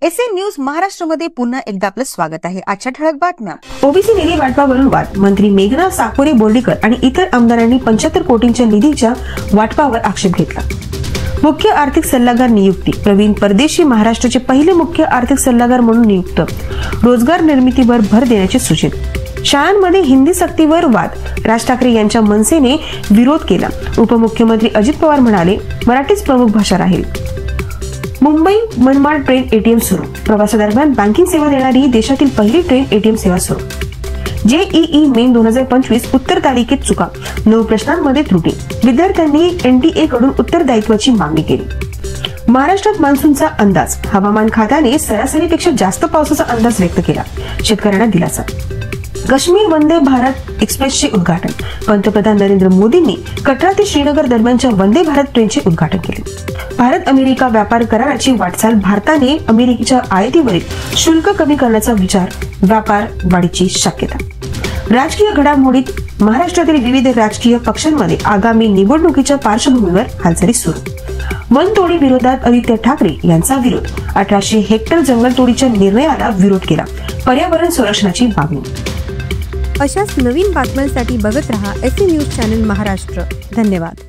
SA news महाराष्ट्रमध्ये पुन्हा एकदा आपलं स्वागत आहे। आजच्या ठळक बातम्या। ओबीसी निधी वाटपावरून वाद। मंत्री मेघना साकोरे बोर्डीकर आणि इतर आमदारांनी 75 कोटींच्या निधीच्या वाटपावर आक्षेप घेतला। मुख्य आर्थिक सल्लागार नियुक्ती। प्रवीण परदेशी महाराष्ट्राचे पहिले मुख्य आर्थिक सल्लागार म्हणून नियुक्त। रोजगार निर्मितीवर भर देण्याचे सूचित। शाळांमध्ये हिंदी सक्तीवर वाद। राज ठाकरे यांच्या मनसेने विरोध केला। उपमुख्यमंत्री अजित पवार म्हणाले, मराठीच प्रमुख भाषा राहील। मुंबई मनमाड ट्रेन एटीएम सुरू। प्रवासादरम्यान बँकिंग सेवा देणारी देशातील पहिली ट्रेन एटीएम सेवा सुरू। जेईई मेन 2025 उत्तर तालिकेत चुका। 9 प्रश्नांमध्ये त्रुटी। विद्यार्थ्यांनी एनटीए कडून उत्तरदायित्वाची मागणी केली। महाराष्ट्रात मान्सूनचा अंदाज। हवामान खात्याने सरासरीपेक्षा जास्त पावसाचा अंदाज व्यक्त केला। शेतकऱ्यांना दिलासा। काश्मीर वंदे भारत एक्सप्रेसचे उद्घाटन। पंतप्रधान नरेंद्र मोदींनी कटरा ते श्रीनगर दरम्यानच्या वंदे भारत ट्रेनचे उद्घाटन केले। भारत अमेरिका व्यापार कराराची वाटचाल। भारताने अमेरिकेच्या आयातीवरील शुल्क कमी करण्याचा विचार। व्यापार वाढीची शक्यता। राजकीय घडामोडीत महाराष्ट्रातील विविध राजकीय पक्षांमध्ये आगामी निवडणुकीच्या पार्श्वभूमीवर हालचाली सुरू। वनतोडी विरोधात आदित्य ठाकरे यांचा विरोध। 1800 हेक्टर जंगलतोडीच्या निर्णयाला विरोध केला। पर्यावरण संरक्षणाची मागणी। अशाच नवीन बातम्यांसाठी बघत रहा एसए न्यूज चॅनल महाराष्ट्र। धन्यवाद।